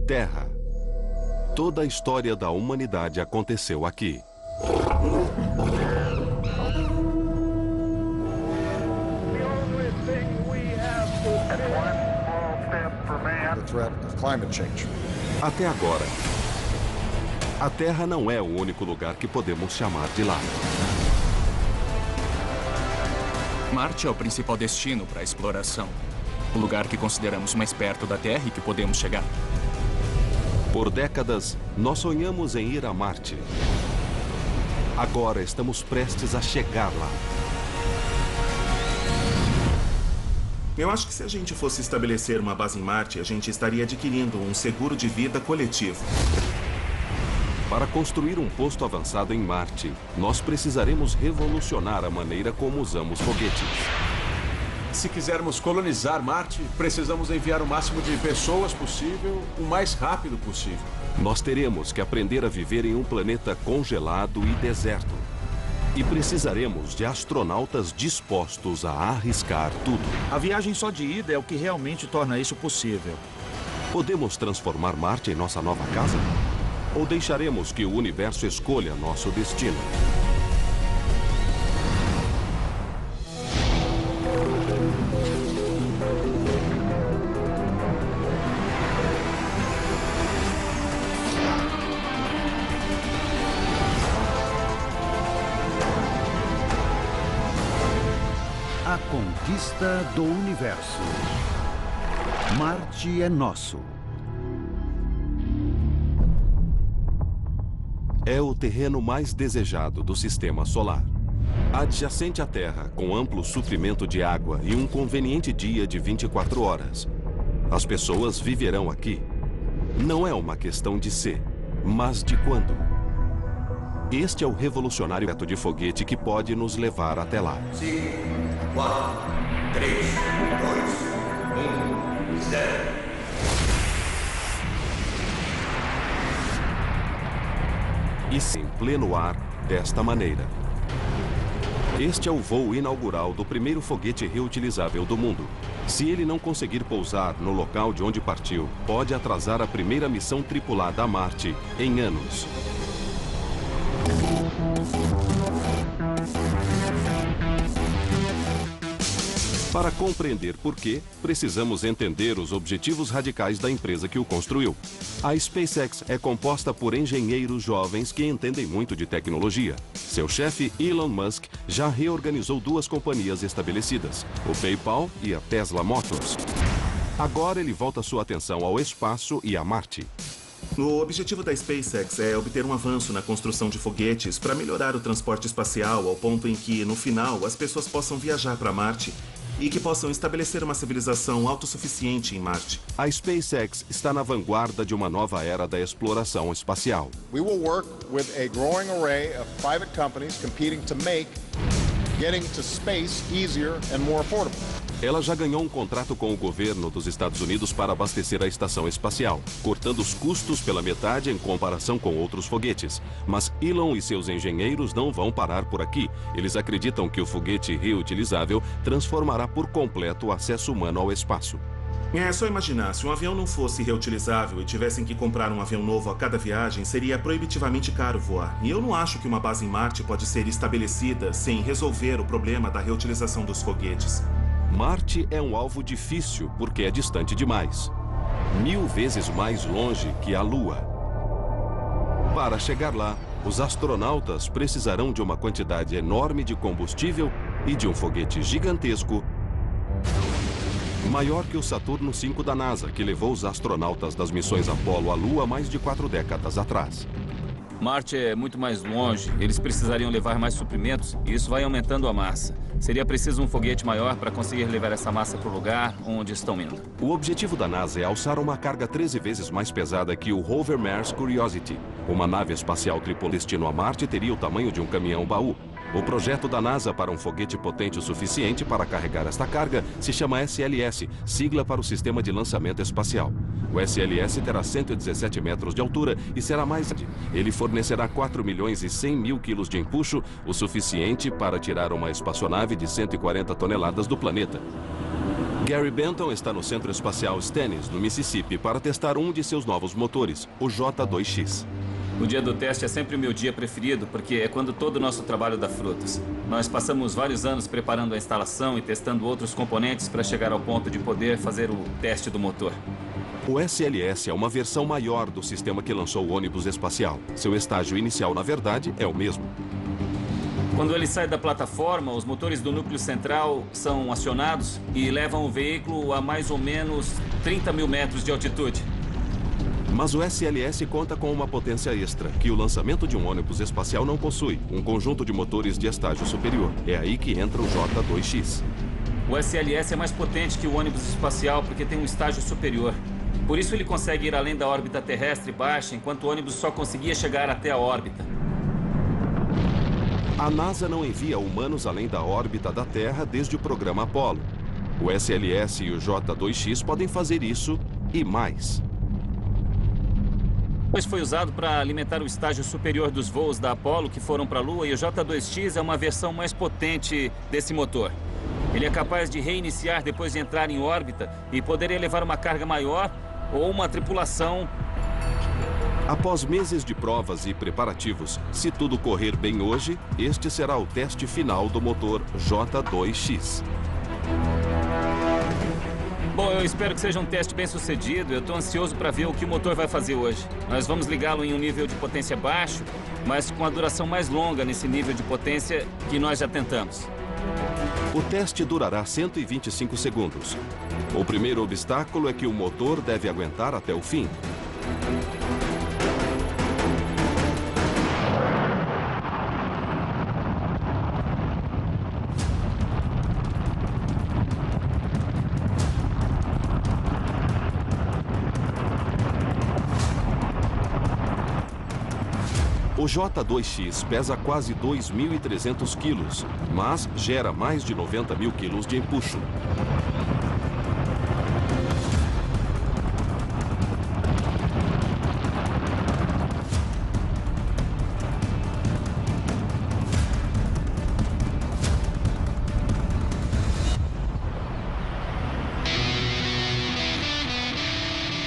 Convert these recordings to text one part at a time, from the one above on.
Terra. Toda a história da humanidade aconteceu aqui. Até agora, a Terra não é o único lugar que podemos chamar de lar. Marte é o principal destino para a exploração. O lugar que consideramos mais perto da Terra e que podemos chegar. Por décadas, nós sonhamos em ir a Marte. Agora estamos prestes a chegar lá. Eu acho que se a gente fosse estabelecer uma base em Marte, a gente estaria adquirindo um seguro de vida coletivo. Para construir um posto avançado em Marte, nós precisaremos revolucionar a maneira como usamos foguetes. Se quisermos colonizar Marte, precisamos enviar o máximo de pessoas possível, o mais rápido possível. Nós teremos que aprender a viver em um planeta congelado e deserto. E precisaremos de astronautas dispostos a arriscar tudo. A viagem só de ida é o que realmente torna isso possível. Podemos transformar Marte em nossa nova casa? Ou deixaremos que o universo escolha nosso destino? A conquista do universo. Marte é nosso. É o terreno mais desejado do sistema solar. Adjacente à Terra, com amplo suprimento de água e um conveniente dia de 24 horas. As pessoas viverão aqui. Não é uma questão de se, mas de quando. Este é o revolucionário método de foguete que pode nos levar até lá. 5, 4, 3, 2, 1, 0. E sim, em pleno ar, desta maneira. Este é o voo inaugural do primeiro foguete reutilizável do mundo. Se ele não conseguir pousar no local de onde partiu, pode atrasar a primeira missão tripulada a Marte em anos. Para compreender por quê, precisamos entender os objetivos radicais da empresa que o construiu. A SpaceX é composta por engenheiros jovens que entendem muito de tecnologia. Seu chefe, Elon Musk, já reorganizou duas companhias estabelecidas, o PayPal e a Tesla Motors. Agora ele volta sua atenção ao espaço e a Marte. O objetivo da SpaceX é obter um avanço na construção de foguetes para melhorar o transporte espacial ao ponto em que, no final, as pessoas possam viajar para Marte e que possam estabelecer uma civilização autossuficiente em Marte. A SpaceX está na vanguarda de uma nova era da exploração espacial. We will work with a growing array of private companies competing to make getting to space easier and more affordable. Ela já ganhou um contrato com o governo dos Estados Unidos para abastecer a estação espacial, cortando os custos pela metade em comparação com outros foguetes. Mas Elon e seus engenheiros não vão parar por aqui. Eles acreditam que o foguete reutilizável transformará por completo o acesso humano ao espaço. É só imaginar, se um avião não fosse reutilizável e tivessem que comprar um avião novo a cada viagem, seria proibitivamente caro voar. E eu não acho que uma base em Marte pode ser estabelecida sem resolver o problema da reutilização dos foguetes. Marte é um alvo difícil porque é distante demais. 1000 vezes mais longe que a Lua. Para chegar lá, os astronautas precisarão de uma quantidade enorme de combustível e de um foguete gigantesco, maior que o Saturno V da NASA, que levou os astronautas das missões Apollo à Lua há mais de 4 décadas atrás. Marte é muito mais longe, eles precisariam levar mais suprimentos e isso vai aumentando a massa. Seria preciso um foguete maior para conseguir levar essa massa para o lugar onde estão indo. O objetivo da NASA é alçar uma carga 13 vezes mais pesada que o Rover Mars Curiosity. Uma nave espacial tripulada destino a Marte teria o tamanho de um caminhão-baú. O projeto da NASA para um foguete potente o suficiente para carregar esta carga se chama SLS, sigla para o Sistema de Lançamento Espacial. O SLS terá 117 metros de altura e será mais... Ele fornecerá 4 milhões e 100 mil quilos de empuxo, o suficiente para tirar uma espaçonave de 140 toneladas do planeta. Gary Benton está no Centro Espacial Stennis, no Mississippi, para testar um de seus novos motores, o J2X. O dia do teste é sempre o meu dia preferido, porque é quando todo o nosso trabalho dá frutos. Nós passamos vários anos preparando a instalação e testando outros componentes para chegar ao ponto de poder fazer o teste do motor. O SLS é uma versão maior do sistema que lançou o ônibus espacial. Seu estágio inicial, na verdade, é o mesmo. Quando ele sai da plataforma, os motores do núcleo central são acionados e levam o veículo a mais ou menos 30 mil metros de altitude. Mas o SLS conta com uma potência extra, que o lançamento de um ônibus espacial não possui, um conjunto de motores de estágio superior. É aí que entra o J2X. O SLS é mais potente que o ônibus espacial porque tem um estágio superior. Por isso ele consegue ir além da órbita terrestre baixa, enquanto o ônibus só conseguia chegar até a órbita. A NASA não envia humanos além da órbita da Terra desde o programa Apollo. O SLS e o J2X podem fazer isso e mais. Pois foi usado para alimentar o estágio superior dos voos da Apollo que foram para a Lua, e o J2X é uma versão mais potente desse motor. Ele é capaz de reiniciar depois de entrar em órbita e poderia levar uma carga maior ou uma tripulação. Após meses de provas e preparativos, se tudo correr bem hoje, este será o teste final do motor J2X. Bom, eu espero que seja um teste bem sucedido. Eu estou ansioso para ver o que o motor vai fazer hoje. Nós vamos ligá-lo em um nível de potência baixo, mas com a duração mais longa nesse nível de potência que nós já tentamos. O teste durará 125 segundos. O primeiro obstáculo é que o motor deve aguentar até o fim. O J2X pesa quase 2.300 quilos, mas gera mais de 90 mil quilos de empuxo.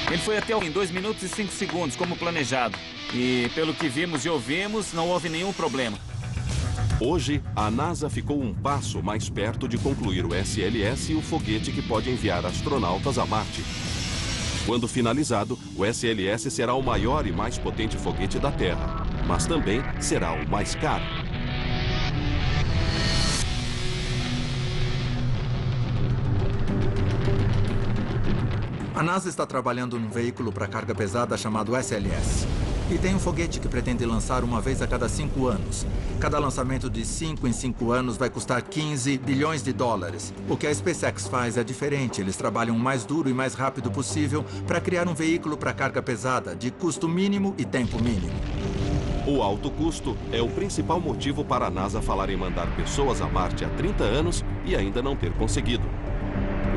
Ele foi até em 2 minutos e 5 segundos, como planejado. E pelo que vimos e ouvimos, não houve nenhum problema. Hoje, a NASA ficou um passo mais perto de concluir o SLS e o foguete que pode enviar astronautas a Marte. Quando finalizado, o SLS será o maior e mais potente foguete da Terra, mas também será o mais caro. A NASA está trabalhando num veículo para carga pesada chamado SLS. E tem um foguete que pretende lançar uma vez a cada 5 anos. Cada lançamento de 5 em 5 anos vai custar 15 bilhões de dólares. O que a SpaceX faz é diferente. Eles trabalham o mais duro e mais rápido possível para criar um veículo para carga pesada, de custo mínimo e tempo mínimo. O alto custo é o principal motivo para a NASA falar em mandar pessoas a Marte há 30 anos e ainda não ter conseguido.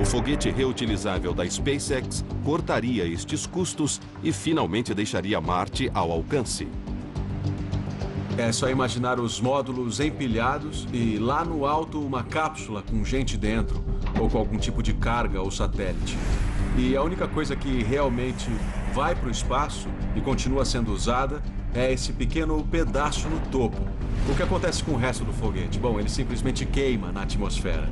O foguete reutilizável da SpaceX cortaria estes custos e finalmente deixaria Marte ao alcance. É só imaginar os módulos empilhados e lá no alto uma cápsula com gente dentro, ou com algum tipo de carga ou satélite. E a única coisa que realmente vai para o espaço e continua sendo usada é esse pequeno pedaço no topo. O que acontece com o resto do foguete? Bom, ele simplesmente queima na atmosfera.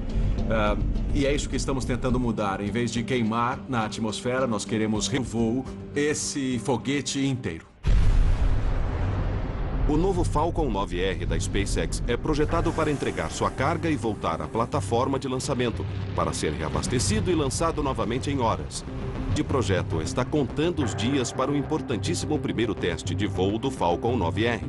E é isso que estamos tentando mudar. Em vez de queimar na atmosfera, nós queremos revoar esse foguete inteiro. O novo Falcon 9R da SpaceX é projetado para entregar sua carga e voltar à plataforma de lançamento, para ser reabastecido e lançado novamente em horas. O projeto está contando os dias para o importantíssimo primeiro teste de voo do Falcon 9R.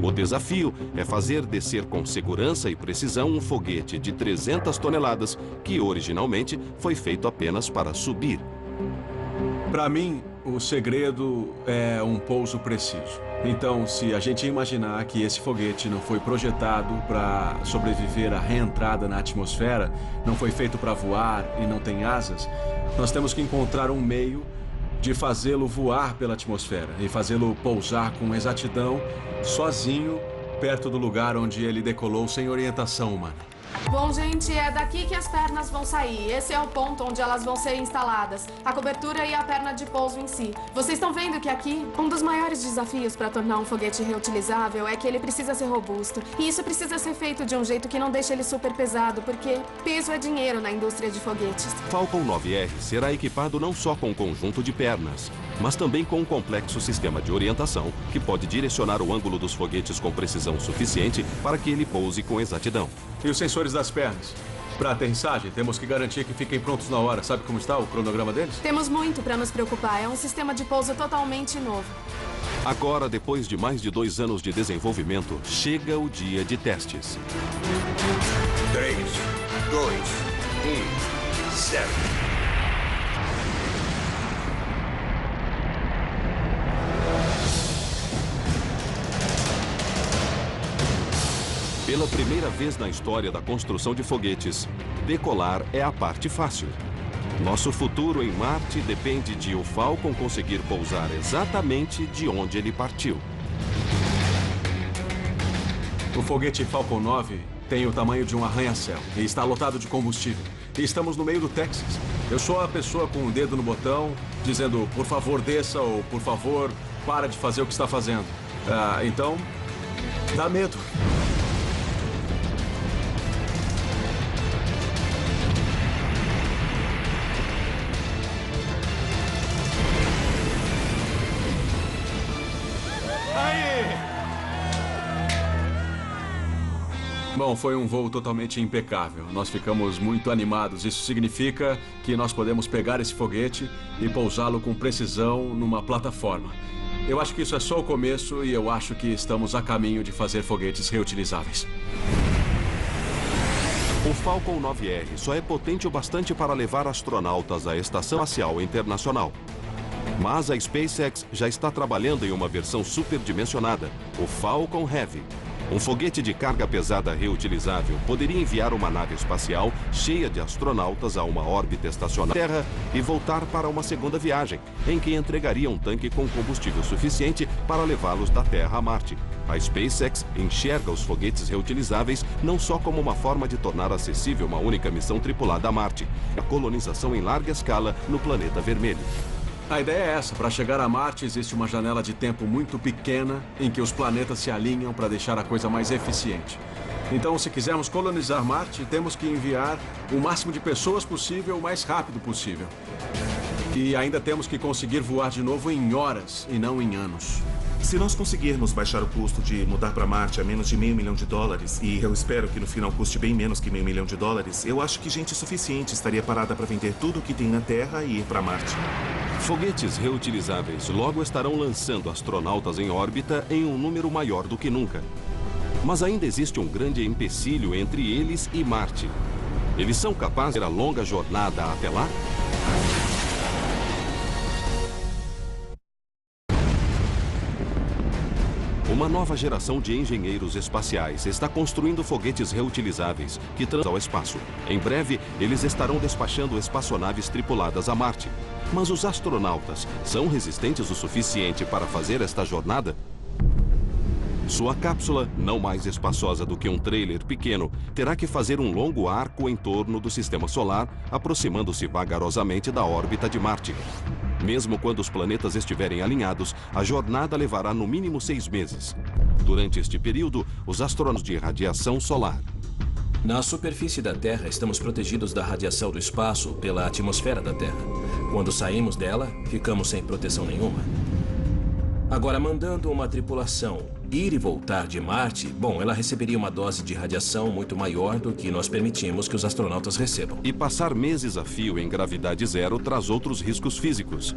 O desafio é fazer descer com segurança e precisão um foguete de 300 toneladas, que originalmente foi feito apenas para subir. Para mim, o segredo é um pouso preciso. Então, se a gente imaginar que esse foguete não foi projetado para sobreviver à reentrada na atmosfera, não foi feito para voar e não tem asas, nós temos que encontrar um meio de fazê-lo voar pela atmosfera e fazê-lo pousar com exatidão, sozinho, perto do lugar onde ele decolou sem orientação humana. Bom, gente, é daqui que as pernas vão sair. Esse é o ponto onde elas vão ser instaladas. A cobertura e a perna de pouso em si. Vocês estão vendo que aqui, um dos maiores desafios para tornar um foguete reutilizável é que ele precisa ser robusto. E isso precisa ser feito de um jeito que não deixe ele super pesado, porque peso é dinheiro na indústria de foguetes. Falcon 9R será equipado não só com um conjunto de pernas, mas também com um complexo sistema de orientação que pode direcionar o ângulo dos foguetes com precisão suficiente para que ele pouse com exatidão. E os sensores das pernas? Para aterrissagem, temos que garantir que fiquem prontos na hora. Sabe como está o cronograma deles? Temos muito para nos preocupar. É um sistema de pouso totalmente novo. Agora, depois de mais de 2 anos de desenvolvimento, chega o dia de testes. 3, 2, 1, 0. Pela primeira vez na história da construção de foguetes, decolar é a parte fácil. Nosso futuro em Marte depende de o Falcon conseguir pousar exatamente de onde ele partiu. O foguete Falcon 9 tem o tamanho de um arranha-céu e está lotado de combustível. E estamos no meio do Texas. Eu sou a pessoa com o dedo no botão, dizendo, por favor, desça ou, por favor, para de fazer o que está fazendo. Então, dá medo. Bom, foi um voo totalmente impecável. Nós ficamos muito animados. Isso significa que nós podemos pegar esse foguete e pousá-lo com precisão numa plataforma. Eu acho que isso é só o começo e eu acho que estamos a caminho de fazer foguetes reutilizáveis. O Falcon 9R só é potente o bastante para levar astronautas à Estação Espacial Internacional. Mas a SpaceX já está trabalhando em uma versão superdimensionada, o Falcon Heavy. Um foguete de carga pesada reutilizável poderia enviar uma nave espacial cheia de astronautas a uma órbita estacionária na Terra e voltar para uma segunda viagem, em que entregaria um tanque com combustível suficiente para levá-los da Terra a Marte. A SpaceX enxerga os foguetes reutilizáveis não só como uma forma de tornar acessível uma única missão tripulada a Marte, a colonização em larga escala no planeta vermelho. A ideia é essa. Para chegar a Marte, existe uma janela de tempo muito pequena em que os planetas se alinham para deixar a coisa mais eficiente. Então, se quisermos colonizar Marte, temos que enviar o máximo de pessoas possível o mais rápido possível. E ainda temos que conseguir voar de novo em horas e não em anos. Se nós conseguirmos baixar o custo de mudar para Marte a menos de $500 milhão, e eu espero que no final custe bem menos que $500 milhão, eu acho que gente suficiente estaria parada para vender tudo o que tem na Terra e ir para Marte. Foguetes reutilizáveis logo estarão lançando astronautas em órbita em um número maior do que nunca. Mas ainda existe um grande empecilho entre eles e Marte. Eles são capazes de ter a longa jornada até lá? Uma nova geração de engenheiros espaciais está construindo foguetes reutilizáveis que transam ao espaço. Em breve, eles estarão despachando espaçonaves tripuladas a Marte. Mas os astronautas são resistentes o suficiente para fazer esta jornada? Sua cápsula, não mais espaçosa do que um trailer pequeno, terá que fazer um longo arco em torno do sistema solar, aproximando-se vagarosamente da órbita de Marte. Mesmo quando os planetas estiverem alinhados, a jornada levará no mínimo 6 meses. Durante este período, os astronautas de radiação solar. Na superfície da Terra, estamos protegidos da radiação do espaço pela atmosfera da Terra. Quando saímos dela, ficamos sem proteção nenhuma. Agora, mandando uma tripulação ir e voltar de Marte, bom, ela receberia uma dose de radiação muito maior do que nós permitimos que os astronautas recebam. E passar meses a fio em gravidade zero traz outros riscos físicos.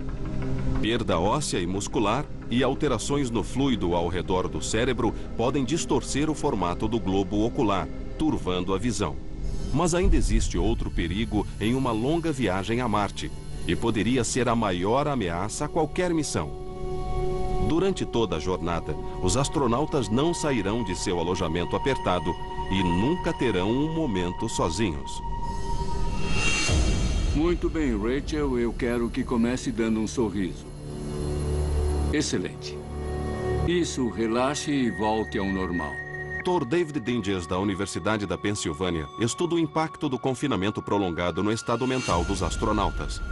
Perda óssea e muscular e alterações no fluido ao redor do cérebro podem distorcer o formato do globo ocular, turvando a visão. Mas ainda existe outro perigo em uma longa viagem a Marte, e poderia ser a maior ameaça a qualquer missão. Durante toda a jornada, os astronautas não sairão de seu alojamento apertado e nunca terão um momento sozinhos. Muito bem, Rachel, eu quero que comece dando um sorriso. Excelente. Isso, relaxe e volte ao normal. Dr. David Dinges, da Universidade da Pensilvânia, estuda o impacto do confinamento prolongado no estado mental dos astronautas.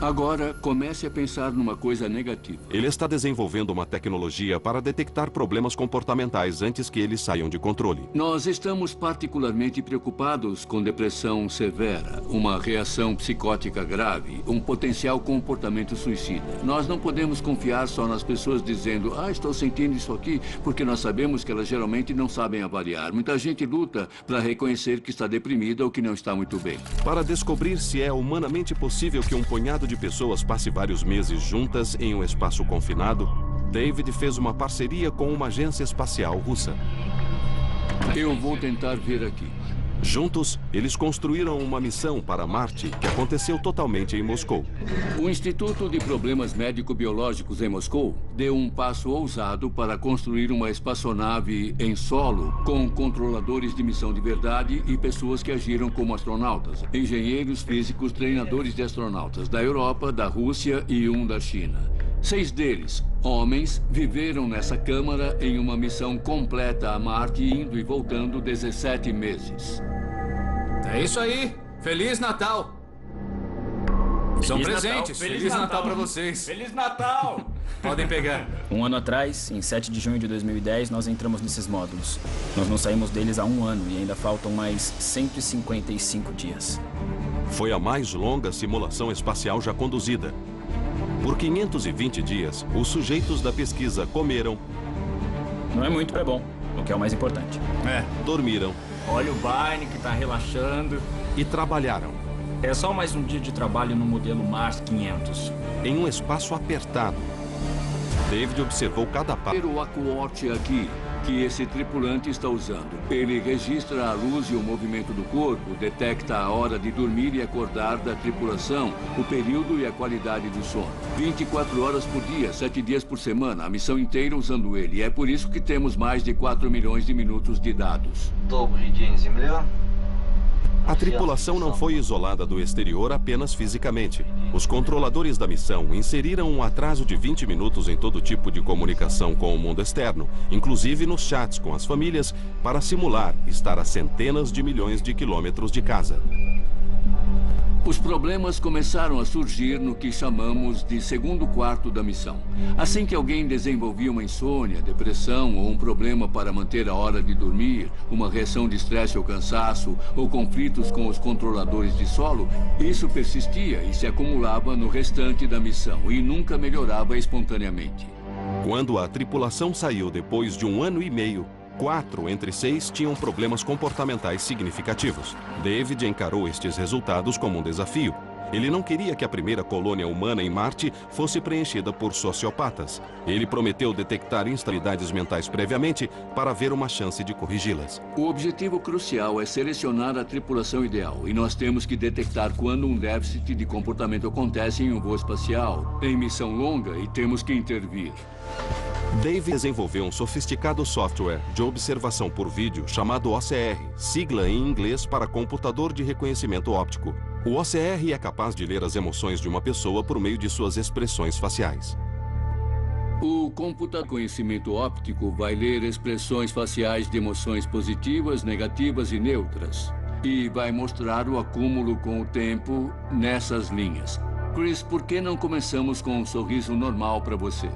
Agora, comece a pensar numa coisa negativa. Ele está desenvolvendo uma tecnologia para detectar problemas comportamentais antes que eles saiam de controle. Nós estamos particularmente preocupados com depressão severa, uma reação psicótica grave, um potencial comportamento suicida. Nós não podemos confiar só nas pessoas dizendo, estou sentindo isso aqui, porque nós sabemos que elas geralmente não sabem avaliar. Muita gente luta para reconhecer que está deprimida ou que não está muito bem. Para descobrir se é humanamente possível que um punhado de pessoas passe vários meses juntas em um espaço confinado, David fez uma parceria com uma agência espacial russa. Eu vou tentar ver aqui. Juntos, eles construíram uma missão para Marte que aconteceu totalmente em Moscou. O Instituto de Problemas Médico-Biológicos em Moscou deu um passo ousado para construir uma espaçonave em solo com controladores de missão de verdade e pessoas que agiram como astronautas, engenheiros físicos, treinadores de astronautas da Europa, da Rússia e um da China. 6 deles, homens, viveram nessa câmara em uma missão completa a Marte, indo e voltando 17 meses. É isso aí! Feliz Natal! São presentes! Feliz Natal pra vocês! Feliz Natal! Podem pegar. Um ano atrás, em 7 de junho de 2010, nós entramos nesses módulos. Nós não saímos deles há 1 ano e ainda faltam mais 155 dias. Foi a mais longa simulação espacial já conduzida. Por 520 dias, os sujeitos da pesquisa comeram... Não é muito, é bom, o que é o mais importante. Dormiram. Olha o Barney que tá relaxando. E trabalharam. É só mais um dia de trabalho no modelo Mars 500. Em um espaço apertado. David observou cada passo. O Aquawatch aqui, que esse tripulante está usando. Ele registra a luz e o movimento do corpo, detecta a hora de dormir e acordar da tripulação, o período e a qualidade do sono. 24 horas por dia, 7 dias por semana, a missão inteira usando ele. E é por isso que temos mais de 4 milhões de minutos de dados. A tripulação não foi isolada do exterior apenas fisicamente. Os controladores da missão inseriram um atraso de 20 minutos em todo tipo de comunicação com o mundo externo, inclusive nos chats com as famílias, para simular estar a centenas de milhões de quilômetros de casa. Os problemas começaram a surgir no que chamamos de segundo quarto da missão. Assim que alguém desenvolvia uma insônia, depressão ou um problema para manter a hora de dormir, uma reação de estresse ou cansaço, ou conflitos com os controladores de solo, isso persistia e se acumulava no restante da missão e nunca melhorava espontaneamente. Quando a tripulação saiu depois de 1 ano e meio, 4 entre 6 tinham problemas comportamentais significativos. David encarou estes resultados como um desafio. Ele não queria que a primeira colônia humana em Marte fosse preenchida por sociopatas. Ele prometeu detectar instabilidades mentais previamente para ver uma chance de corrigi-las. O objetivo crucial é selecionar a tripulação ideal. E nós temos que detectar quando um déficit de comportamento acontece em um voo espacial, em missão longa, e temos que intervir. David desenvolveu um sofisticado software de observação por vídeo chamado OCR, sigla em inglês para computador de reconhecimento óptico. O OCR é capaz de ler as emoções de uma pessoa por meio de suas expressões faciais. O computador de conhecimento óptico vai ler expressões faciais de emoções positivas, negativas e neutras. E vai mostrar o acúmulo com o tempo nessas linhas. Chris, por que não começamos com um sorriso normal para você?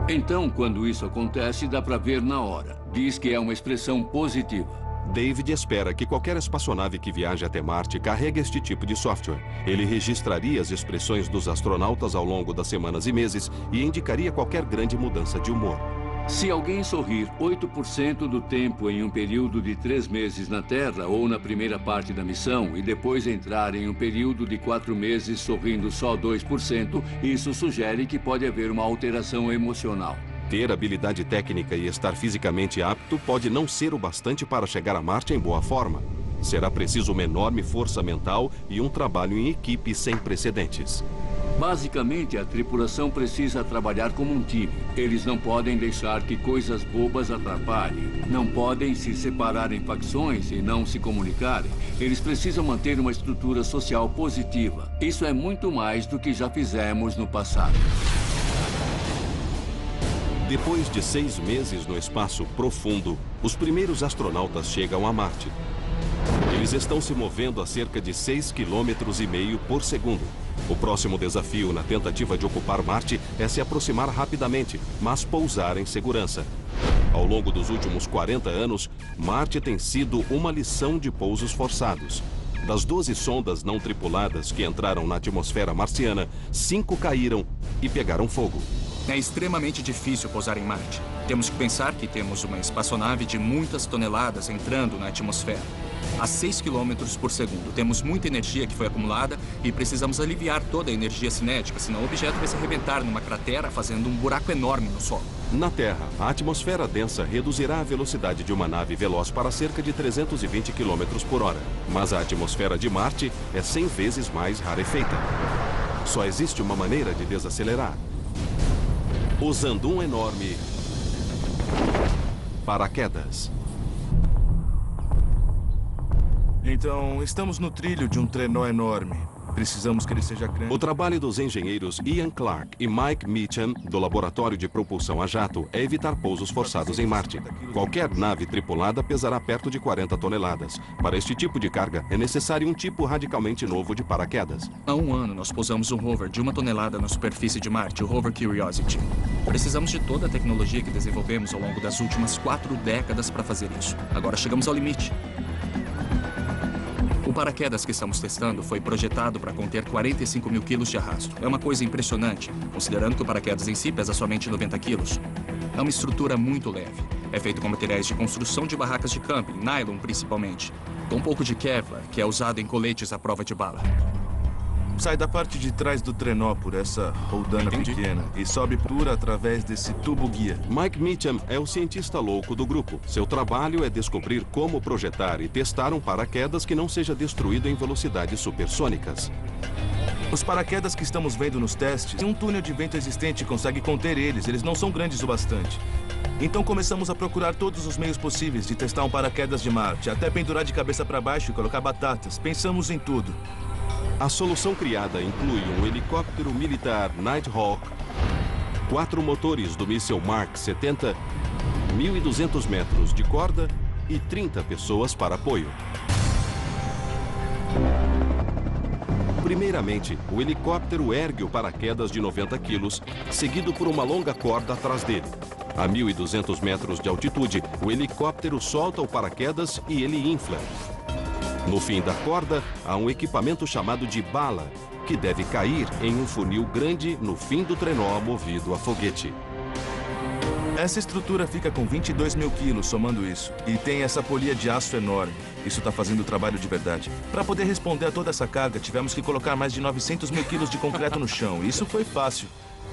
Então, quando isso acontece, dá para ver na hora. Diz que é uma expressão positiva. David espera que qualquer espaçonave que viaje até Marte carregue este tipo de software. Ele registraria as expressões dos astronautas ao longo das semanas e meses e indicaria qualquer grande mudança de humor. Se alguém sorrir 8% do tempo em um período de 3 meses na Terra ou na primeira parte da missão e depois entrar em um período de 4 meses sorrindo só 2%, isso sugere que pode haver uma alteração emocional. Ter habilidade técnica e estar fisicamente apto pode não ser o bastante para chegar a Marte em boa forma. Será preciso uma enorme força mental e um trabalho em equipe sem precedentes. Basicamente, a tripulação precisa trabalhar como um time. Eles não podem deixar que coisas bobas atrapalhem. Não podem se separar em facções e não se comunicarem. Eles precisam manter uma estrutura social positiva. Isso é muito mais do que já fizemos no passado. Depois de 6 meses no espaço profundo, os primeiros astronautas chegam a Marte. Eles estão se movendo a cerca de 6,5 km por segundo. O próximo desafio na tentativa de ocupar Marte é se aproximar rapidamente, mas pousar em segurança. Ao longo dos últimos 40 anos, Marte tem sido uma lição de pousos forçados. Das 12 sondas não tripuladas que entraram na atmosfera marciana, 5 caíram e pegaram fogo. É extremamente difícil pousar em Marte. Temos que pensar que temos uma espaçonave de muitas toneladas entrando na atmosfera. A 6 km por segundo. Temos muita energia que foi acumulada e precisamos aliviar toda a energia cinética, senão o objeto vai se arrebentar numa cratera, fazendo um buraco enorme no solo. Na Terra, a atmosfera densa reduzirá a velocidade de uma nave veloz para cerca de 320 km por hora. Mas a atmosfera de Marte é 100 vezes mais rarefeita. Só existe uma maneira de desacelerar: usando um enorme paraquedas. Então, estamos no trilho de um trenó enorme. Precisamos que ele seja grande. O trabalho dos engenheiros Ian Clark e Mike Meacham, do Laboratório de Propulsão a Jato, é evitar pousos forçados em Marte. Qualquer nave tripulada pesará perto de 40 toneladas. Para este tipo de carga, é necessário um tipo radicalmente novo de paraquedas. Há um ano, nós pousamos um rover de 1 tonelada na superfície de Marte, o rover Curiosity. Precisamos de toda a tecnologia que desenvolvemos ao longo das últimas 4 décadas para fazer isso. Agora chegamos ao limite. O paraquedas que estamos testando foi projetado para conter 45 mil quilos de arrasto. É uma coisa impressionante, considerando que o paraquedas em si pesa somente 90 quilos. É uma estrutura muito leve. É feito com materiais de construção de barracas de camping, nylon principalmente, com um pouco de Kevlar, que é usado em coletes à prova de bala. Sai da parte de trás do trenó por essa roldana pequena e sobe por através desse tubo guia. Mike Meacham é o cientista louco do grupo. Seu trabalho é descobrir como projetar e testar um paraquedas que não seja destruído em velocidades supersônicas. Os paraquedas que estamos vendo nos testes, um túnel de vento existente consegue conter eles. Eles não são grandes o bastante. Então começamos a procurar todos os meios possíveis de testar um paraquedas de Marte, até pendurar de cabeça para baixo e colocar batatas. Pensamos em tudo. A solução criada inclui um helicóptero militar Nighthawk, 4 motores do míssil Mark 70, 1.200 metros de corda e 30 pessoas para apoio. Primeiramente, o helicóptero ergue o paraquedas de 90 quilos, seguido por uma longa corda atrás dele. A 1.200 metros de altitude, o helicóptero solta o paraquedas e ele infla. No fim da corda, há um equipamento chamado de bala, que deve cair em um funil grande no fim do trenó movido a foguete. Essa estrutura fica com 22 mil quilos somando isso. E tem essa polia de aço enorme. Isso está fazendo o trabalho de verdade. Para poder responder a toda essa carga, tivemos que colocar mais de 900 mil quilos de concreto no chão. Isso foi fácil.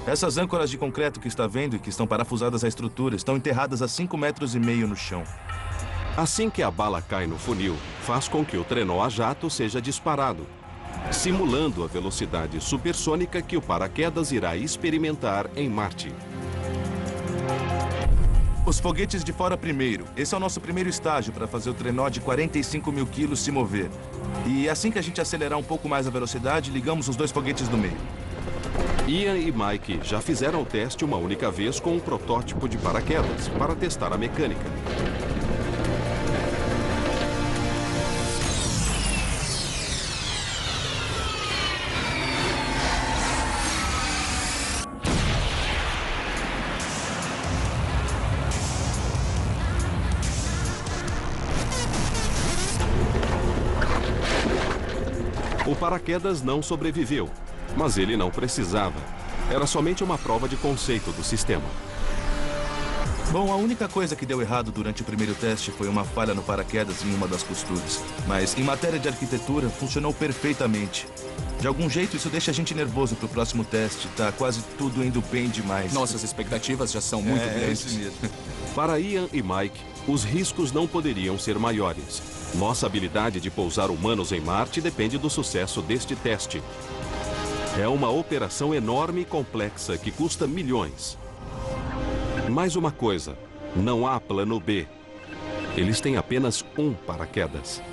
Essas âncoras de concreto que está vendo e que estão parafusadas à estrutura estão enterradas a 5,5 metros no chão. Assim que a bala cai no funil, faz com que o trenó a jato seja disparado, simulando a velocidade supersônica que o paraquedas irá experimentar em Marte. Os foguetes de fora primeiro. Esse é o nosso primeiro estágio para fazer o trenó de 45 mil quilos se mover. E assim que a gente acelerar um pouco mais a velocidade, ligamos os 2 foguetes do meio. Ian e Mike já fizeram o teste uma única vez com um protótipo de paraquedas para testar a mecânica. O paraquedas não sobreviveu, mas ele não precisava. Era somente uma prova de conceito do sistema. Bom, a única coisa que deu errado durante o primeiro teste foi uma falha no paraquedas em uma das costuras. Mas, em matéria de arquitetura, funcionou perfeitamente. De algum jeito, isso deixa a gente nervoso pro próximo teste. Tá quase tudo indo bem demais. Nossas expectativas já são muito grandes. É isso mesmo. Para Ian e Mike, os riscos não poderiam ser maiores. Nossa habilidade de pousar humanos em Marte depende do sucesso deste teste. É uma operação enorme e complexa que custa milhões. Mais uma coisa, não há plano B. Eles têm apenas um paraquedas.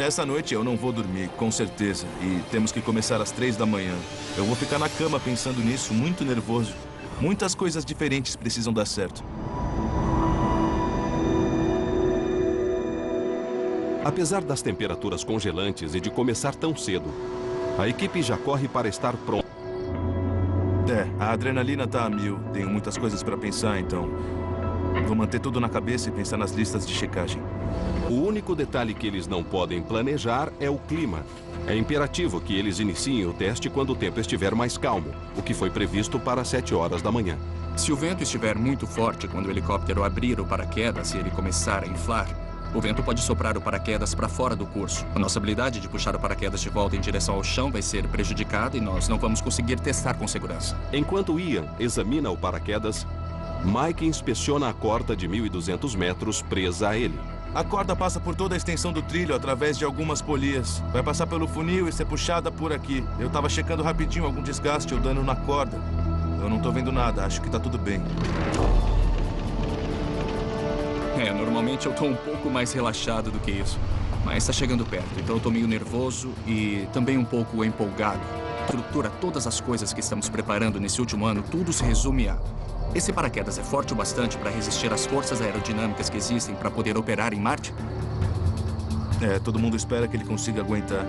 Essa noite eu não vou dormir, com certeza. E temos que começar às 3 da manhã. Eu vou ficar na cama pensando nisso, muito nervoso. Muitas coisas diferentes precisam dar certo. Apesar das temperaturas congelantes e de começar tão cedo, a equipe já corre para estar pronta. A adrenalina tá a 1000. Tenho muitas coisas para pensar, então vou manter tudo na cabeça e pensar nas listas de checagem. O único detalhe que eles não podem planejar é o clima. É imperativo que eles iniciem o teste quando o tempo estiver mais calmo, o que foi previsto para 7 horas da manhã. Se o vento estiver muito forte quando o helicóptero abrir o paraquedas e ele começar a inflar, o vento pode soprar o paraquedas para fora do curso. A nossa habilidade de puxar o paraquedas de volta em direção ao chão vai ser prejudicada e nós não vamos conseguir testar com segurança. Enquanto Ian examina o paraquedas, Mike inspeciona a corda de 1.200 metros presa a ele. A corda passa por toda a extensão do trilho através de algumas polias. Vai passar pelo funil e ser puxada por aqui. Eu tava checando rapidinho algum desgaste ou dano na corda. Eu não tô vendo nada, acho que tá tudo bem. Normalmente eu tô um pouco mais relaxado do que isso. Mas tá chegando perto, então eu tô meio nervoso e também um pouco empolgado. Estrutura, todas as coisas que estamos preparando nesse último ano, tudo se resume a... Esse paraquedas é forte o bastante para resistir às forças aerodinâmicas que existem para poder operar em Marte? Todo mundo espera que ele consiga aguentar.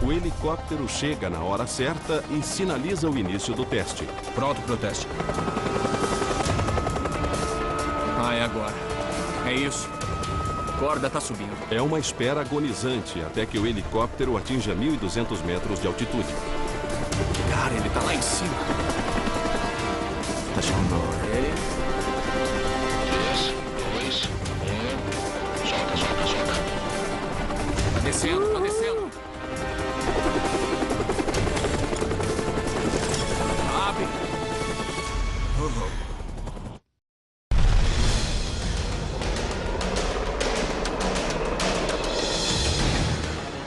O helicóptero chega na hora certa e sinaliza o início do teste. Pronto pro teste. É agora. É isso. A corda tá subindo. É uma espera agonizante até que o helicóptero atinja 1.200 metros de altitude. Cara, ele tá lá em cima. Tá chegando a hora. 3, 2, 1. Solta. Tá descendo. Abre.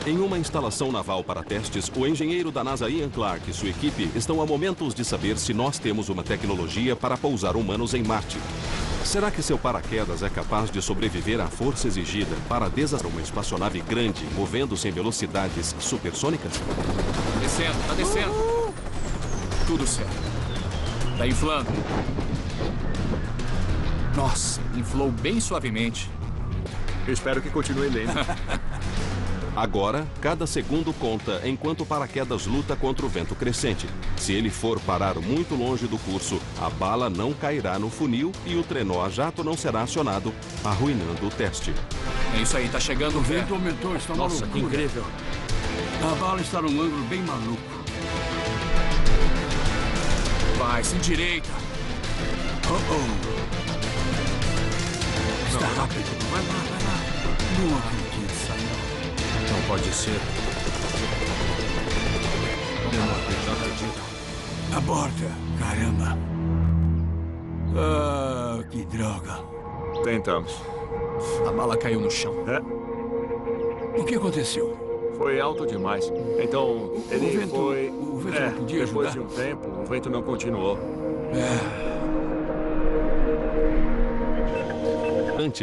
Em uma instalação naval para testes, o engenheiro da NASA Ian Clark e sua equipe estão a momentos de saber se nós temos uma tecnologia para pousar humanos em Marte. Será que seu paraquedas é capaz de sobreviver à força exigida para desarmar uma espaçonave grande, movendo-se em velocidades supersônicas? Tá descendo. Tudo certo. Tá inflando. Nossa, inflou bem suavemente. Eu espero que continue lento. Agora, cada segundo conta enquanto o paraquedas luta contra o vento crescente. Se ele for parar muito longe do curso, a bala não cairá no funil e o trenó a jato não será acionado, arruinando o teste. É isso aí, tá chegando o vento aumentou, está uma loucura. Nossa, que incrível. A bala está num ângulo bem maluco. Vai, se endireita. Está rápido. Vai lá. Não acredito. Não pode ser. Eu não acredito. Aborta. Caramba. Que droga. Tentamos. A bala caiu no chão. O que aconteceu? Foi alto demais. Então, ele foi... O vento não podia depois ajudar? de um tempo, o vento não continuou.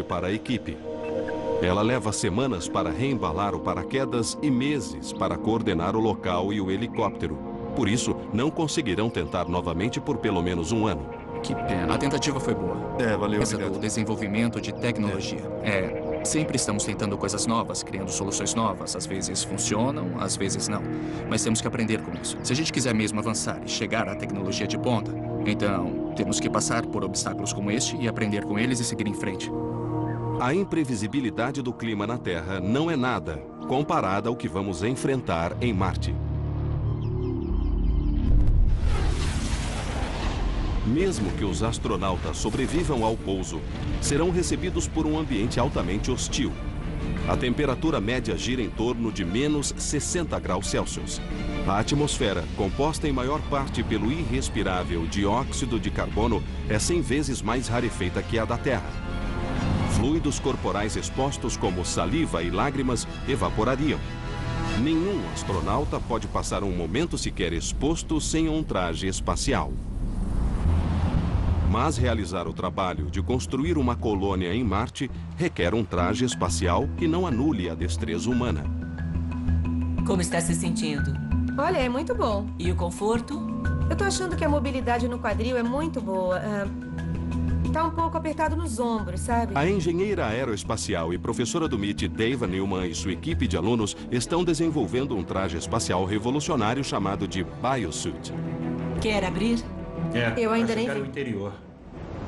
Para a equipe. Ela leva semanas para reembalar o paraquedas e meses para coordenar o local e o helicóptero. Por isso, não conseguirão tentar novamente por pelo menos um ano. Que pena. A tentativa foi boa. Valeu, Essa obrigado. do desenvolvimento de tecnologia. Sempre estamos tentando coisas novas, criando soluções novas. Às vezes funcionam, às vezes não. Mas temos que aprender com isso. Se a gente quiser mesmo avançar e chegar à tecnologia de ponta, então temos que passar por obstáculos como este e aprender com eles e seguir em frente. A imprevisibilidade do clima na Terra não é nada comparada ao que vamos enfrentar em Marte. Mesmo que os astronautas sobrevivam ao pouso, serão recebidos por um ambiente altamente hostil. A temperatura média gira em torno de menos 60 graus Celsius. A atmosfera, composta em maior parte pelo irrespirável dióxido de carbono, é 100 vezes mais rarefeita que a da Terra. Fluidos corporais expostos como saliva e lágrimas evaporariam. Nenhum astronauta pode passar um momento sequer exposto sem um traje espacial. Mas realizar o trabalho de construir uma colônia em Marte requer um traje espacial que não anule a destreza humana. Como está se sentindo? Olha, é muito bom. E o conforto? Eu tô achando que a mobilidade no quadril é muito boa. Tá um pouco apertado nos ombros, sabe? A engenheira aeroespacial e professora do MIT, Dava Newman, e sua equipe de alunos estão desenvolvendo um traje espacial revolucionário chamado de Biosuit. Quer abrir? Eu ainda nem chegar vi. ao interior.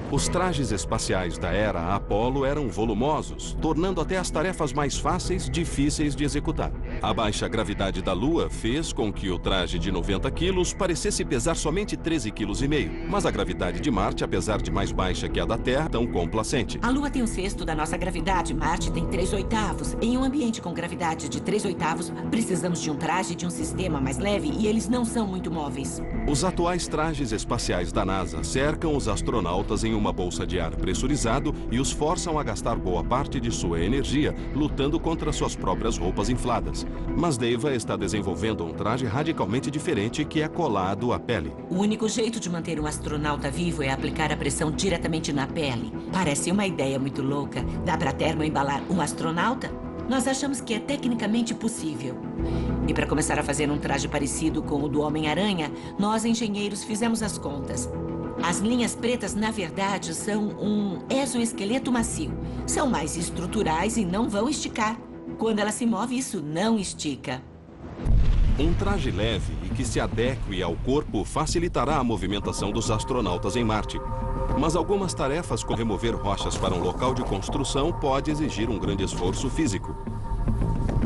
Os trajes espaciais da era Apollo eram volumosos, tornando até as tarefas mais fáceis difíceis de executar. A baixa gravidade da Lua fez com que o traje de 90 quilos parecesse pesar somente 13,5 kg. Mas a gravidade de Marte, apesar de mais baixa que a da Terra, é tão complacente. A Lua tem 1/6 da nossa gravidade, Marte tem 3/8. Em um ambiente com gravidade de 3/8, precisamos de um traje de um sistema mais leve e eles não são muito móveis. Os atuais trajes espaciais da NASA cercam os astronautas em uma bolsa de ar pressurizado e os forçam a gastar boa parte de sua energia lutando contra suas próprias roupas infladas. Mas Dava está desenvolvendo um traje radicalmente diferente que é colado à pele. O único jeito de manter um astronauta vivo é aplicar a pressão diretamente na pele. Parece uma ideia muito louca. Dá para termoembalar um astronauta? Nós achamos que é tecnicamente possível. E para começar a fazer um traje parecido com o do Homem-Aranha, nós, engenheiros, fizemos as contas. As linhas pretas, na verdade, são um exoesqueleto macio. São mais estruturais e não vão esticar. Quando ela se move, isso não estica. Um traje leve e que se adeque ao corpo facilitará a movimentação dos astronautas em Marte. Mas algumas tarefas, como remover rochas para um local de construção, pode exigir um grande esforço físico.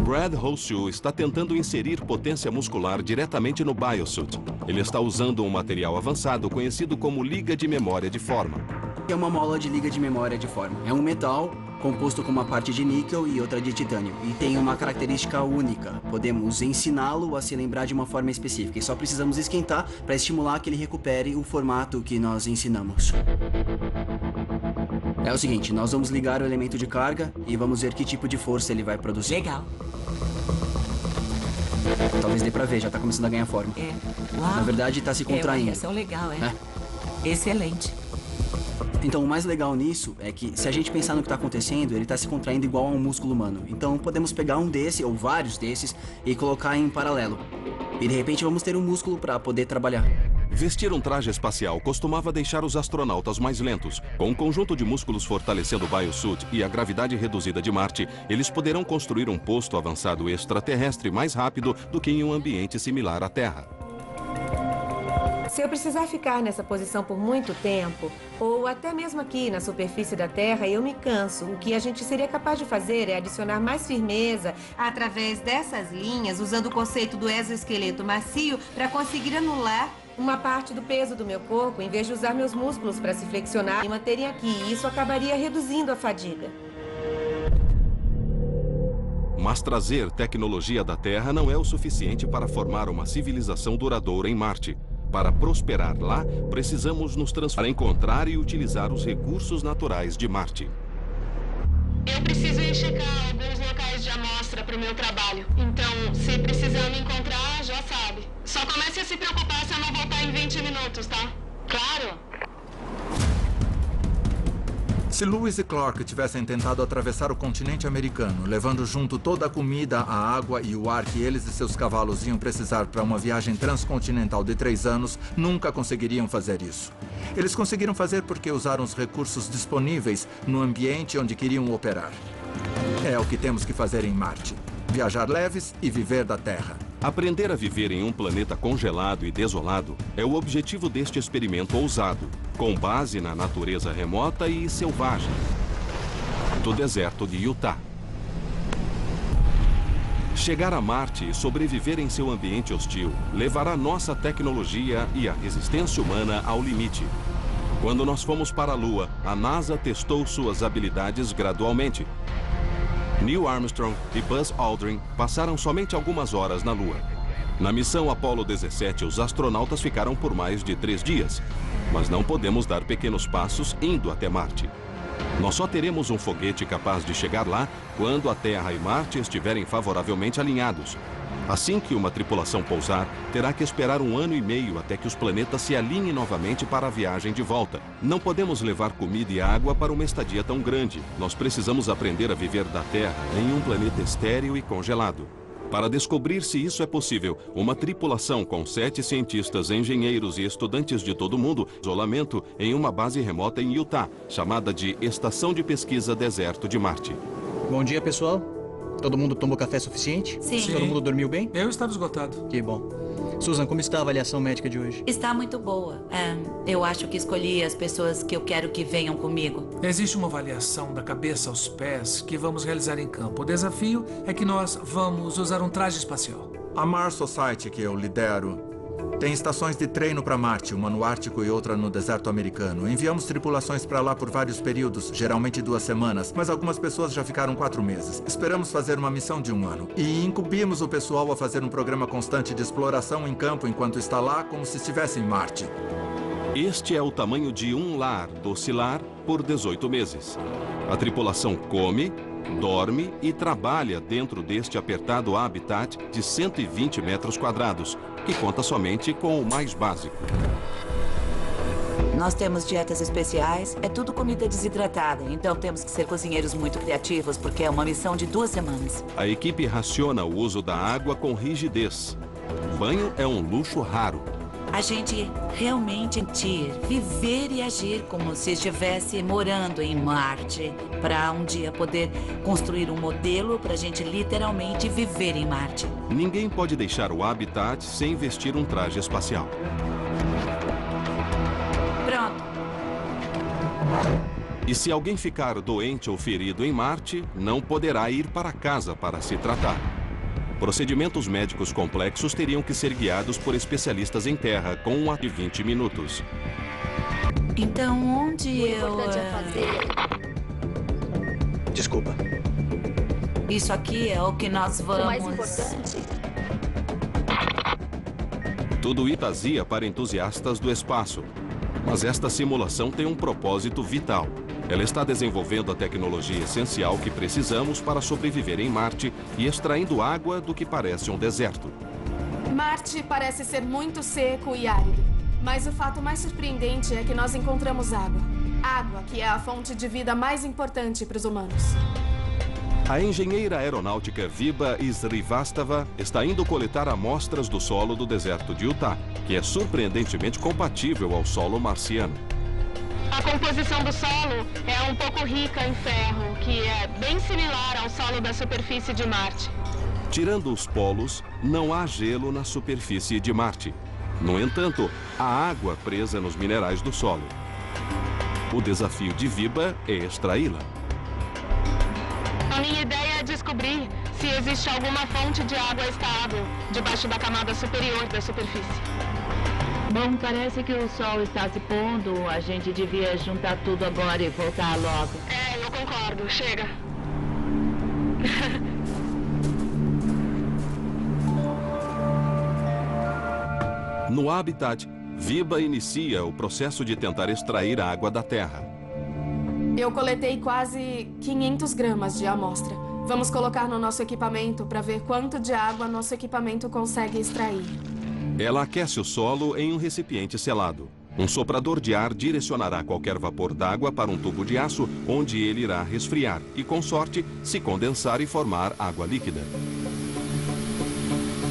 Brad Horseshoe está tentando inserir potência muscular diretamente no Biosuit. Ele está usando um material avançado conhecido como liga de memória de forma. É uma mola de liga de memória de forma. É um metal composto com uma parte de níquel e outra de titânio. E tem uma característica única. Podemos ensiná-lo a se lembrar de uma forma específica. E só precisamos esquentar para estimular que ele recupere o formato que nós ensinamos. É o seguinte, nós vamos ligar o elemento de carga e vamos ver que tipo de força ele vai produzir. Legal. Talvez dê pra ver, já tá começando a ganhar forma. É. Uau. Na verdade, tá se contraindo. É uma reação legal, é? Excelente. Então, o mais legal nisso é que, se a gente pensar no que tá acontecendo, ele tá se contraindo igual a um músculo humano. Então, podemos pegar um desse, ou vários desses, e colocar em paralelo. E, de repente, vamos ter um músculo pra poder trabalhar. Vestir um traje espacial costumava deixar os astronautas mais lentos. Com um conjunto de músculos fortalecendo o Biosuit e a gravidade reduzida de Marte, eles poderão construir um posto avançado extraterrestre mais rápido do que em um ambiente similar à Terra. Se eu precisar ficar nessa posição por muito tempo, ou até mesmo aqui na superfície da Terra, eu me canso. O que a gente seria capaz de fazer é adicionar mais firmeza através dessas linhas, usando o conceito do exoesqueleto macio para conseguir anular uma parte do peso do meu corpo, em vez de usar meus músculos para se flexionar e manterem aqui. Isso acabaria reduzindo a fadiga. Mas trazer tecnologia da Terra não é o suficiente para formar uma civilização duradoura em Marte. Para prosperar lá, precisamos nos transformar para encontrar e utilizar os recursos naturais de Marte. Eu preciso ir checar alguns locais de amostra para o meu trabalho. Então, se precisar me encontrar, já sabe. Só comece a se preocupar se eu não voltar em 20 minutos, tá? Claro? Se Lewis e Clark tivessem tentado atravessar o continente americano, levando junto toda a comida, a água e o ar que eles e seus cavalos iam precisar para uma viagem transcontinental de 3 anos, nunca conseguiriam fazer isso. Eles conseguiram fazer porque usaram os recursos disponíveis no ambiente onde queriam operar. É o que temos que fazer em Marte. Viajar leves e viver da Terra. Aprender a viver em um planeta congelado e desolado é o objetivo deste experimento ousado, com base na natureza remota e selvagem do deserto de Utah. Chegar a Marte e sobreviver em seu ambiente hostil levará nossa tecnologia e a resistência humana ao limite. Quando nós fomos para a Lua, a NASA testou suas habilidades gradualmente. Neil Armstrong e Buzz Aldrin passaram somente algumas horas na Lua. Na missão Apollo 17, os astronautas ficaram por mais de 3 dias. Mas não podemos dar pequenos passos indo até Marte. Nós só teremos um foguete capaz de chegar lá quando a Terra e Marte estiverem favoravelmente alinhados. Assim que uma tripulação pousar, terá que esperar 1 ano e meio até que os planetas se alinhem novamente para a viagem de volta. Não podemos levar comida e água para uma estadia tão grande. Nós precisamos aprender a viver da Terra em um planeta estéril e congelado. Para descobrir se isso é possível, uma tripulação com 7 cientistas, engenheiros e estudantes de todo o mundo, isolamento em uma base remota em Utah, chamada de Estação de Pesquisa Deserto de Marte. Bom dia, pessoal. Todo mundo tomou café suficiente? Sim. Todo mundo dormiu bem? Eu estava esgotado. Que bom. Susan, como está a avaliação médica de hoje? Está muito boa. Eu acho que escolhi as pessoas que eu quero que venham comigo. Existe uma avaliação da cabeça aos pés que vamos realizar em campo. O desafio é que nós vamos usar um traje espacial. A Mars Society, que eu lidero, tem estações de treino para Marte, uma no Ártico e outra no deserto americano. Enviamos tripulações para lá por vários períodos, geralmente 2 semanas, mas algumas pessoas já ficaram 4 meses. Esperamos fazer uma missão de 1 ano e incumbimos o pessoal a fazer um programa constante de exploração em campo enquanto está lá, como se estivesse em Marte. Este é o tamanho de um lar docilar por 18 meses. A tripulação come, dorme e trabalha dentro deste apertado habitat de 120 metros quadrados, que conta somente com o mais básico. Nós temos dietas especiais, é tudo comida desidratada, então temos que ser cozinheiros muito criativos, porque é uma missão de 2 semanas. A equipe raciona o uso da água com rigidez. O banho é um luxo raro. A gente realmente sentir, viver e agir como se estivesse morando em Marte, para um dia poder construir um modelo para a gente literalmente viver em Marte. Ninguém pode deixar o habitat sem vestir um traje espacial. Pronto. E se alguém ficar doente ou ferido em Marte, não poderá ir para casa para se tratar. Procedimentos médicos complexos teriam que ser guiados por especialistas em terra, com um ato de 20 minutos. Então, onde eu... Desculpa. Isso aqui é o que nós vamos... O mais importante. Tudo fantasia para entusiastas do espaço. Mas esta simulação tem um propósito vital. Ela está desenvolvendo a tecnologia essencial que precisamos para sobreviver em Marte e extraindo água do que parece um deserto. Marte parece ser muito seco e árido, mas o fato mais surpreendente é que nós encontramos água. Água, que é a fonte de vida mais importante para os humanos. A engenheira aeronáutica Viba Srivastava está indo coletar amostras do solo do deserto de Utah, que é surpreendentemente compatível ao solo marciano. A composição do solo é um pouco rica em ferro, que é bem similar ao solo da superfície de Marte. Tirando os polos, não há gelo na superfície de Marte. No entanto, há água presa nos minerais do solo. O desafio de Viba é extraí-la. A minha ideia é descobrir se existe alguma fonte de água estável debaixo da camada superior da superfície. Bom, parece que o sol está se pondo. A gente devia juntar tudo agora e voltar logo. Eu concordo. Chega. No habitat, Viba inicia o processo de tentar extrair a água da terra. Eu coletei quase 500 gramas de amostra. Vamos colocar no nosso equipamento para ver quanto de água nosso equipamento consegue extrair. Ela aquece o solo em um recipiente selado. Um soprador de ar direcionará qualquer vapor d'água para um tubo de aço, onde ele irá resfriar e, com sorte, se condensar e formar água líquida.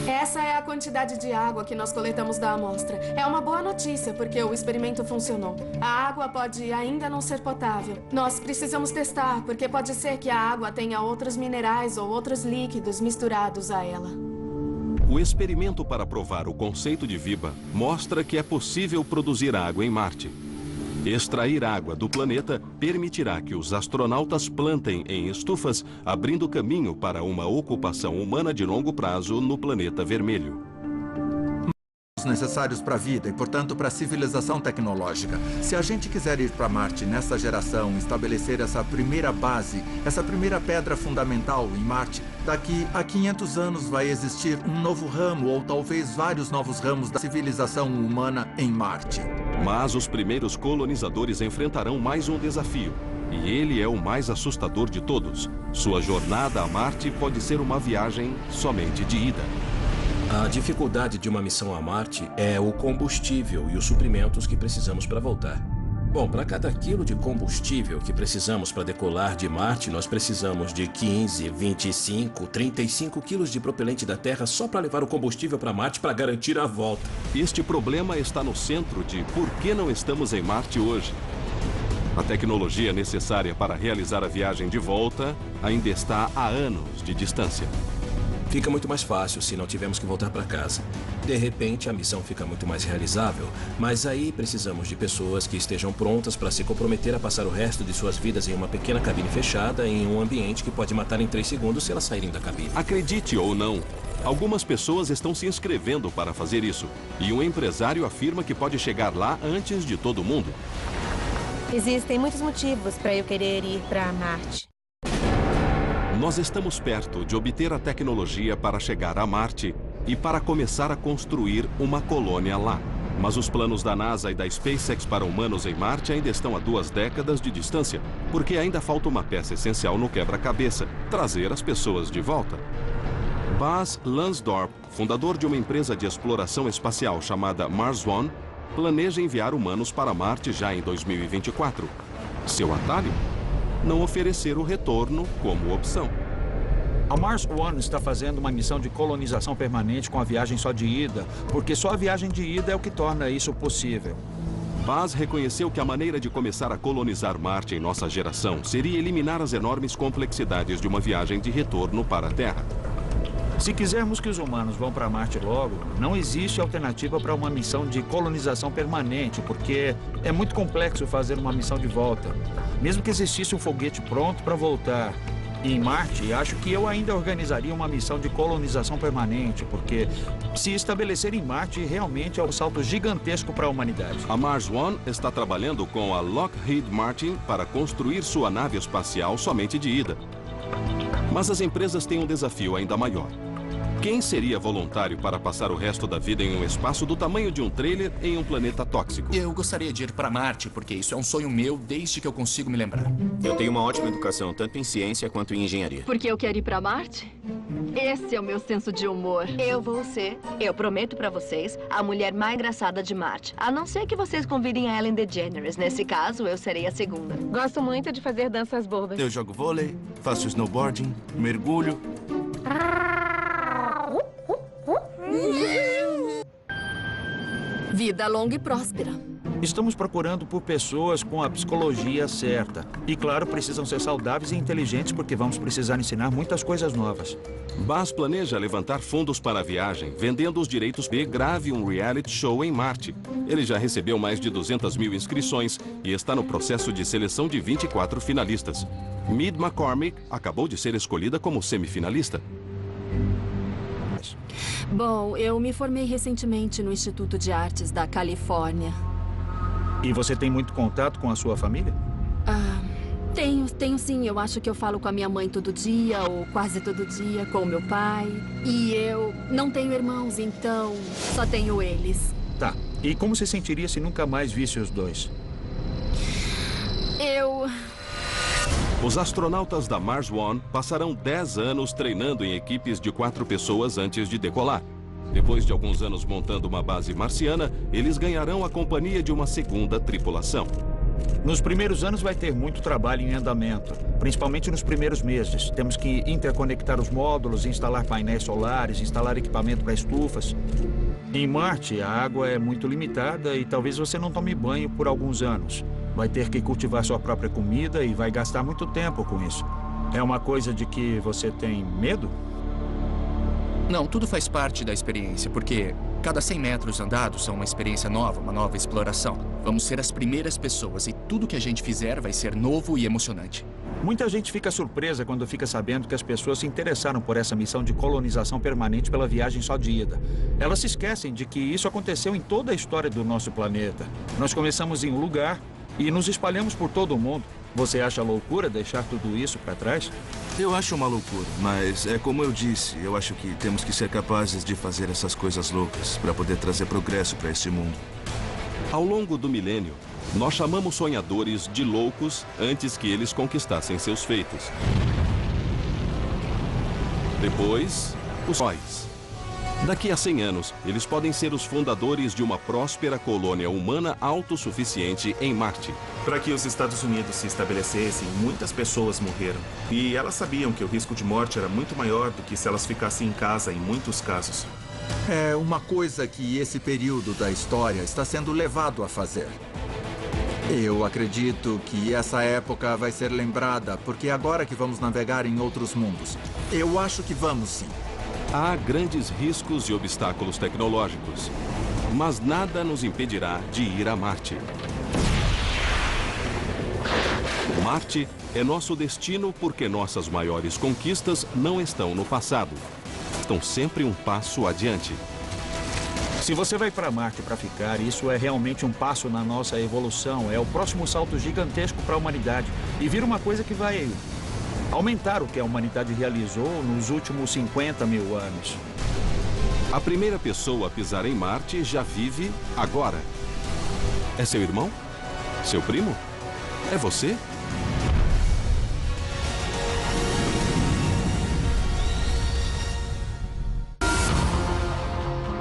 Essa é a quantidade de água que nós coletamos da amostra. É uma boa notícia, porque o experimento funcionou. A água pode ainda não ser potável. Nós precisamos testar, porque pode ser que a água tenha outros minerais ou outros líquidos misturados a ela. O experimento para provar o conceito de Viba mostra que é possível produzir água em Marte. Extrair água do planeta permitirá que os astronautas plantem em estufas, abrindo caminho para uma ocupação humana de longo prazo no planeta vermelho. Necessários para a vida e, portanto, para a civilização tecnológica. Se a gente quiser ir para Marte nessa geração, estabelecer essa primeira base, essa primeira pedra fundamental em Marte, daqui a 500 anos vai existir um novo ramo ou talvez vários novos ramos da civilização humana em Marte. Mas os primeiros colonizadores enfrentarão mais um desafio: E ele é o mais assustador de todos. Sua jornada a Marte pode ser uma viagem somente de ida. A dificuldade de uma missão a Marte é o combustível e os suprimentos que precisamos para voltar. Bom, para cada quilo de combustível que precisamos para decolar de Marte, nós precisamos de 15, 25, 35 quilos de propelente da Terra só para levar o combustível para Marte para garantir a volta. Este problema está no centro de por que não estamos em Marte hoje. A tecnologia necessária para realizar a viagem de volta ainda está a anos de distância. Fica muito mais fácil se não tivermos que voltar para casa. De repente, a missão fica muito mais realizável, mas aí precisamos de pessoas que estejam prontas para se comprometer a passar o resto de suas vidas em uma pequena cabine fechada, em um ambiente que pode matar em 3 segundos se elas saírem da cabine. Acredite ou não, algumas pessoas estão se inscrevendo para fazer isso. E um empresário afirma que pode chegar lá antes de todo mundo. Existem muitos motivos para eu querer ir para Marte. Nós estamos perto de obter a tecnologia para chegar a Marte e para começar a construir uma colônia lá. Mas os planos da NASA e da SpaceX para humanos em Marte ainda estão a 2 décadas de distância, porque ainda falta uma peça essencial no quebra-cabeça: trazer as pessoas de volta. Buzz Lansdorp, fundador de uma empresa de exploração espacial chamada Mars One, planeja enviar humanos para Marte já em 2024. Seu atalho? Não oferecer o retorno como opção. A Mars One está fazendo uma missão de colonização permanente com a viagem só de ida, porque só a viagem de ida é o que torna isso possível. Buzz reconheceu que a maneira de começar a colonizar Marte em nossa geração seria eliminar as enormes complexidades de uma viagem de retorno para a Terra. Se quisermos que os humanos vão para Marte logo, não existe alternativa para uma missão de colonização permanente, porque é muito complexo fazer uma missão de volta. Mesmo que existisse um foguete pronto para voltar em Marte, acho que eu ainda organizaria uma missão de colonização permanente, porque se estabelecer em Marte realmente é um salto gigantesco para a humanidade. A Mars One está trabalhando com a Lockheed Martin para construir sua nave espacial somente de ida. Mas as empresas têm um desafio ainda maior. Quem seria voluntário para passar o resto da vida em um espaço do tamanho de um trailer em um planeta tóxico? Eu gostaria de ir para Marte, porque isso é um sonho meu desde que eu consigo me lembrar. Eu tenho uma ótima educação, tanto em ciência quanto em engenharia. Porque eu quero ir para Marte? Esse é o meu senso de humor. Eu vou ser, eu prometo para vocês, a mulher mais engraçada de Marte. A não ser que vocês convidem a Ellen DeGeneres. Nesse caso, eu serei a segunda. Gosto muito de fazer danças bobas. Eu jogo vôlei, faço snowboarding, mergulho. Vida longa e próspera. Estamos procurando por pessoas com a psicologia certa. E, claro, precisam ser saudáveis e inteligentes, porque vamos precisar ensinar muitas coisas novas. Buzz planeja levantar fundos para a viagem, vendendo os direitos de grave um reality show em Marte. Ele já recebeu mais de 200 mil inscrições e está no processo de seleção de 24 finalistas. Mead McCormick acabou de ser escolhida como semifinalista. Bom, eu me formei recentemente no Instituto de Artes da Califórnia. E você tem muito contato com a sua família? Tenho sim. Eu acho que eu falo com a minha mãe todo dia, ou quase todo dia, com o meu pai. E eu não tenho irmãos, então só tenho eles. Tá. E como se sentiria se nunca mais visse os dois? Os astronautas da Mars One passarão 10 anos treinando em equipes de 4 pessoas antes de decolar. Depois de alguns anos montando uma base marciana, eles ganharão a companhia de uma segunda tripulação. Nos primeiros anos vai ter muito trabalho em andamento, principalmente nos primeiros meses. Temos que interconectar os módulos, instalar painéis solares, instalar equipamento para estufas. Em Marte, a água é muito limitada e talvez você não tome banho por alguns anos. Vai ter que cultivar sua própria comida e vai gastar muito tempo com isso. É uma coisa de que você tem medo? Não, tudo faz parte da experiência, porque cada 100 metros andados são uma experiência nova, uma nova exploração. Vamos ser as primeiras pessoas e tudo que a gente fizer vai ser novo e emocionante. Muita gente fica surpresa quando fica sabendo que as pessoas se interessaram por essa missão de colonização permanente pela viagem só de ida. Elas se esquecem de que isso aconteceu em toda a história do nosso planeta. Nós começamos em um lugar e nos espalhamos por todo o mundo. Você acha loucura deixar tudo isso para trás? Eu acho uma loucura, mas é como eu disse, eu acho que temos que ser capazes de fazer essas coisas loucas para poder trazer progresso para este mundo. Ao longo do milênio, nós chamamos sonhadores de loucos antes que eles conquistassem seus feitos. Depois, os heróis. Daqui a 100 anos, eles podem ser os fundadores de uma próspera colônia humana autossuficiente em Marte. Para que os Estados Unidos se estabelecessem, muitas pessoas morreram. E elas sabiam que o risco de morte era muito maior do que se elas ficassem em casa em muitos casos. É uma coisa que esse período da história está sendo levado a fazer. Eu acredito que essa época vai ser lembrada, porque é agora que vamos navegar em outros mundos. Eu acho que vamos, sim. Há grandes riscos e obstáculos tecnológicos, mas nada nos impedirá de ir a Marte. Marte é nosso destino porque nossas maiores conquistas não estão no passado. Estão sempre um passo adiante. Se você vai para Marte para ficar, isso é realmente um passo na nossa evolução. É o próximo salto gigantesco para a humanidade. E vira uma coisa que vai aumentar o que a humanidade realizou nos últimos 50 mil anos. A primeira pessoa a pisar em Marte já vive agora. É seu irmão? Seu primo? É você?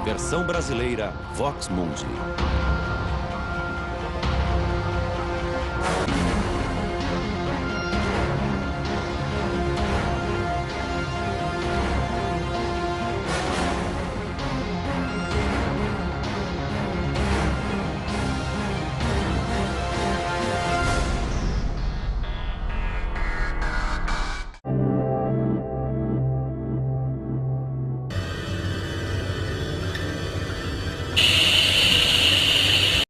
Versão brasileira Vox Mundi.